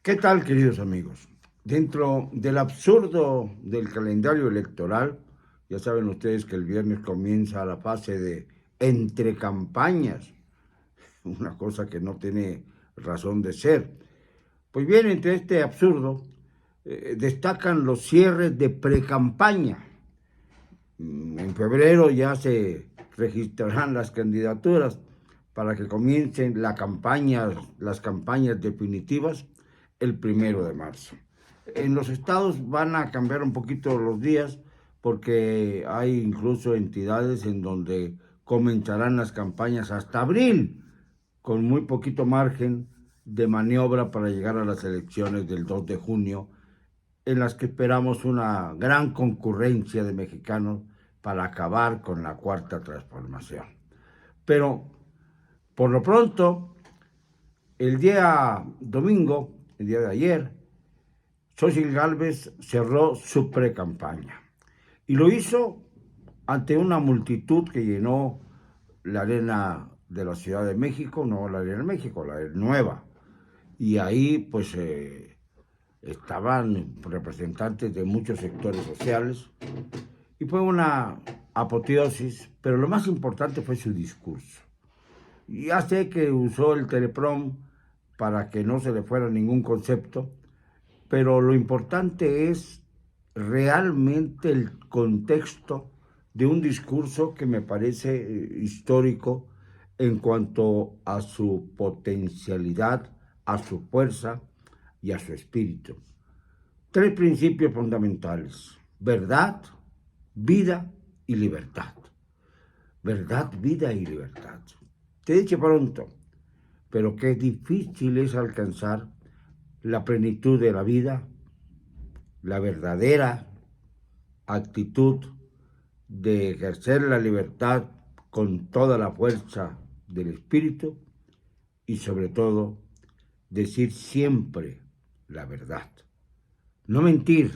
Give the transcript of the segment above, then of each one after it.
¿Qué tal, queridos amigos? Dentro del absurdo del calendario electoral, ya saben ustedes que el viernes comienza la fase de entre campañas, una cosa que no tiene razón de ser. Pues bien, entre este absurdo destacan los cierres de precampaña. En febrero ya se registrarán las candidaturas para que comiencen las campañas definitivas el 1 de marzo. En los estados van a cambiar un poquito los días porque hay incluso entidades en donde comenzarán las campañas hasta abril, con muy poquito margen de maniobra para llegar a las elecciones del 2 de junio, en las que esperamos una gran concurrencia de mexicanos para acabar con la cuarta transformación. Pero, por lo pronto, el día domingo, el día de ayer, Xochitl Gálvez cerró su precampaña y lo hizo ante una multitud que llenó la arena de la Ciudad de México, no la arena de México, la nueva. Y ahí pues estaban representantes de muchos sectores sociales y fue una apoteosis, pero lo más importante fue su discurso. Ya sé que usó el teleprom para que no se le fuera ningún concepto, pero lo importante es realmente el contexto de un discurso que me parece histórico en cuanto a su potencialidad, a su fuerza y a su espíritu. Tres principios fundamentales: verdad, vida y libertad. Verdad, vida y libertad. Te he dicho pronto, pero qué difícil es alcanzar la plenitud de la vida, la verdadera actitud de ejercer la libertad con toda la fuerza del espíritu y sobre todo decir siempre la verdad. No mentir,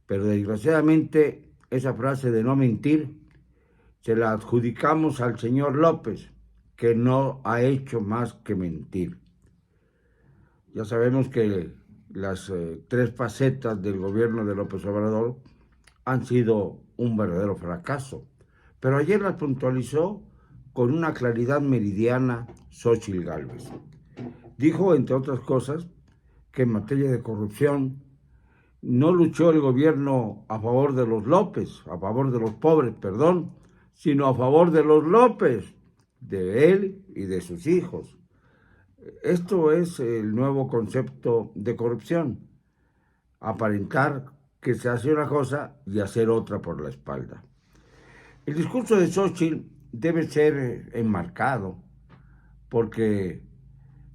pero desgraciadamente esa frase de no mentir se la adjudicamos al señor López, que no ha hecho más que mentir. Ya sabemos que las tres facetas del gobierno de López Obrador han sido un verdadero fracaso, pero ayer las puntualizó con una claridad meridiana Xochitl Gálvez. Dijo, entre otras cosas, que en materia de corrupción no luchó el gobierno a favor de los López, a favor de los pobres, perdón, sino a favor de los López, de él y de sus hijos. Esto es el nuevo concepto de corrupción: aparentar que se hace una cosa y hacer otra por la espalda. El discurso de Xochitl debe ser enmarcado porque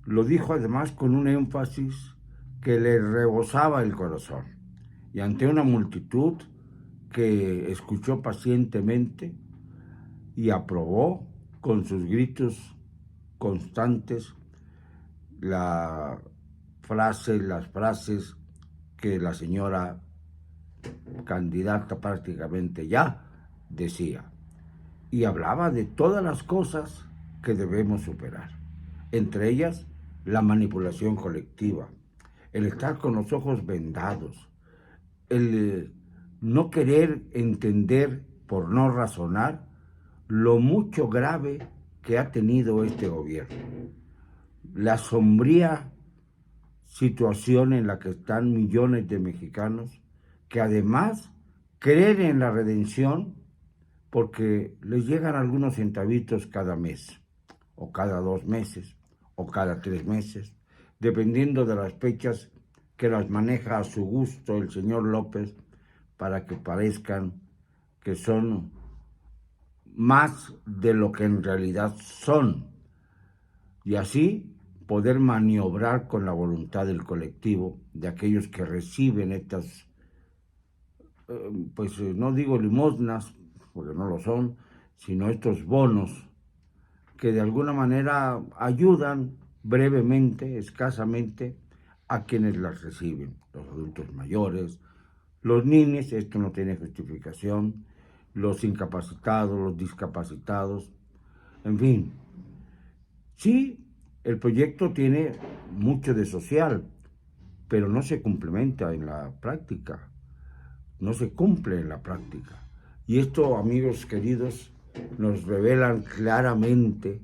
lo dijo además con un énfasis que le rebosaba el corazón y ante una multitud que escuchó pacientemente y aprobó con sus gritos constantes las frases que la señora candidata prácticamente ya decía. Y hablaba de todas las cosas que debemos superar. Entre ellas, la manipulación colectiva, el estar con los ojos vendados, el no querer entender por no razonar lo mucho grave que ha tenido este gobierno, la sombría situación en la que están millones de mexicanos que además creen en la redención porque les llegan algunos centavitos cada mes, o cada 2 meses, o cada 3 meses, dependiendo de las fechas que las maneja a su gusto el señor López para que parezcan que son más de lo que en realidad son, y así poder maniobrar con la voluntad del colectivo, de aquellos que reciben estas, no digo limosnas, porque no lo son, sino estos bonos que de alguna manera ayudan brevemente, escasamente, a quienes las reciben, los adultos mayores, los niños, esto no tiene justificación, los incapacitados, los discapacitados, en fin. Sí, el proyecto tiene mucho de social, pero no se complementa en la práctica, no se cumple en la práctica. Y esto, amigos queridos, nos revelan claramente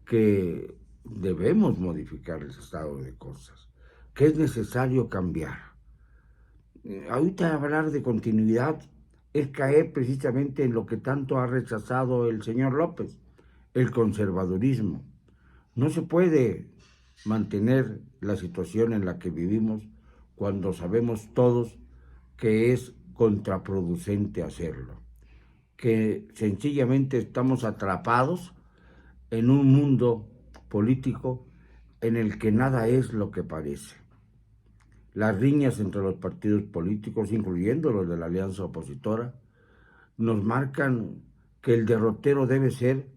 que debemos modificar el estado de cosas, que es necesario cambiar. Ahorita hablar de continuidad es caer precisamente en lo que tanto ha rechazado el señor López, el conservadurismo. No se puede mantener la situación en la que vivimos cuando sabemos todos que es contraproducente hacerlo, que sencillamente estamos atrapados en un mundo político en el que nada es lo que parece. Las riñas entre los partidos políticos, incluyendo los de la alianza opositora, nos marcan que el derrotero debe ser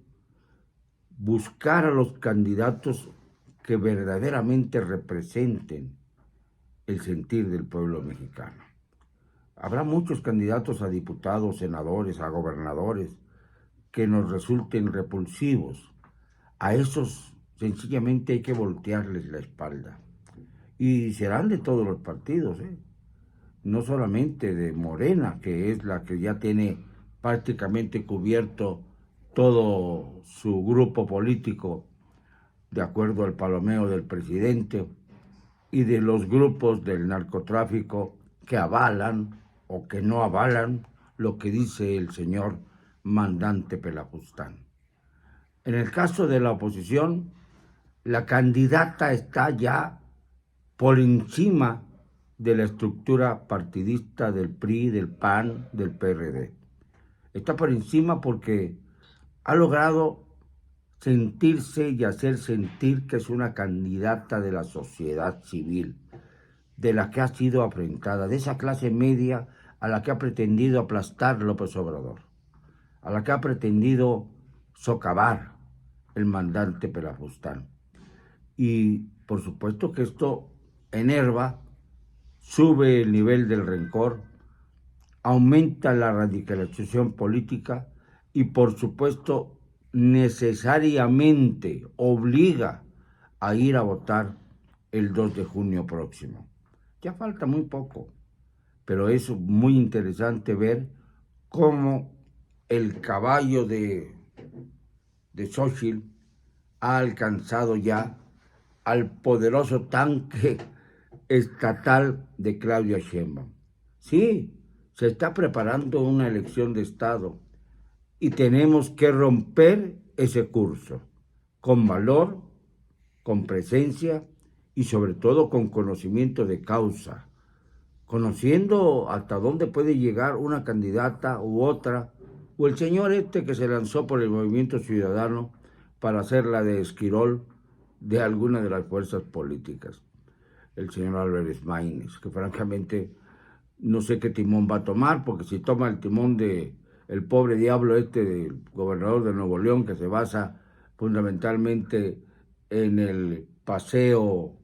buscar a los candidatos que verdaderamente representen el sentir del pueblo mexicano. Habrá muchos candidatos a diputados, senadores, a gobernadores que nos resulten repulsivos. A esos sencillamente hay que voltearles la espalda. Y serán de todos los partidos, no solamente de Morena, que es la que ya tiene prácticamente cubierto todo su grupo político, de acuerdo al palomeo del presidente, y de los grupos del narcotráfico que avalan o que no avalan lo que dice el señor mandante Pelafustán. En el caso de la oposición, la candidata está ya por encima de la estructura partidista del PRI, del PAN, del PRD. Está por encima porque ha logrado sentirse y hacer sentir que es una candidata de la sociedad civil, de la que ha sido afrentada, de esa clase media a la que ha pretendido aplastar López Obrador, a la que ha pretendido socavar el mandante Pelafustán. Y por supuesto que esto enerva, sube el nivel del rencor, aumenta la radicalización política y por supuesto necesariamente obliga a ir a votar el 2 de junio próximo. Ya falta muy poco, pero es muy interesante ver cómo el caballo de Xochitl ha alcanzado ya al poderoso tanque estatal de Claudia Sheinbaum. Sí, se está preparando una elección de Estado y tenemos que romper ese curso con valor, con presencia y sobre todo con conocimiento de causa, conociendo hasta dónde puede llegar una candidata u otra, o el señor que se lanzó por el Movimiento Ciudadano para hacer la de Esquirol de alguna de las fuerzas políticas. El señor Álvarez Maínez, que francamente no sé qué timón va a tomar, porque si toma el timón de el pobre diablo del gobernador de Nuevo León, que se basa fundamentalmente en el paseo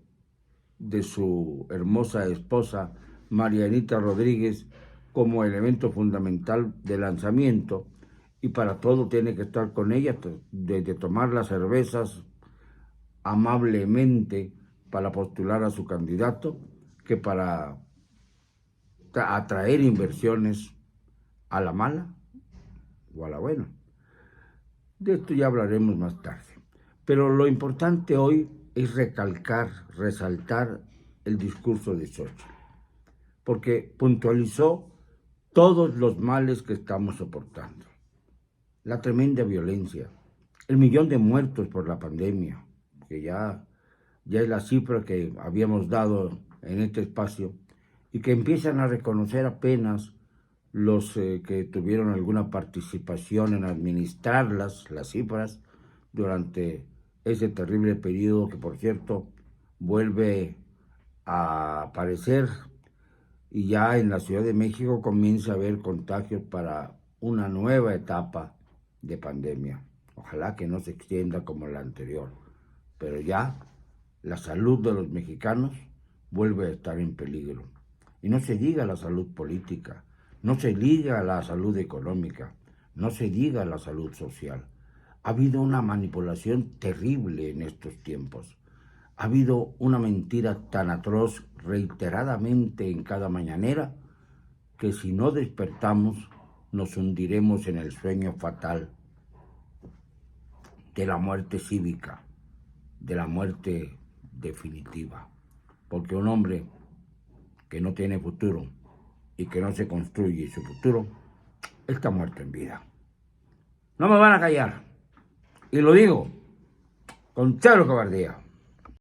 de su hermosa esposa Marianita Rodríguez como elemento fundamental de lanzamiento, y para todo tiene que estar con ella, desde tomar las cervezas amablemente para postular a su candidato, que para atraer inversiones a la mala o a la buena. De esto ya hablaremos más tarde. Pero lo importante hoy es recalcar, resaltar el discurso de Xochitl, porque puntualizó todos los males que estamos soportando. La tremenda violencia, el 1,000,000 de muertos por la pandemia, que ya es la cifra que habíamos dado en este espacio, y que empiezan a reconocer apenas los que tuvieron alguna participación en administrar las cifras durante ese terrible periodo que, por cierto, vuelve a aparecer, y ya en la Ciudad de México comienza a haber contagios para una nueva etapa de pandemia. Ojalá que no se extienda como la anterior, pero ya la salud de los mexicanos vuelve a estar en peligro. Y no se diga la salud política, no se diga la salud económica, no se diga la salud social. Ha habido una manipulación terrible en estos tiempos. Ha habido una mentira tan atroz reiteradamente en cada mañanera que si no despertamos nos hundiremos en el sueño fatal de la muerte cívica, de la muerte definitiva. Porque un hombre que no tiene futuro y que no se construye su futuro está muerto en vida. No me van a callar. Y lo digo con cero cobardía.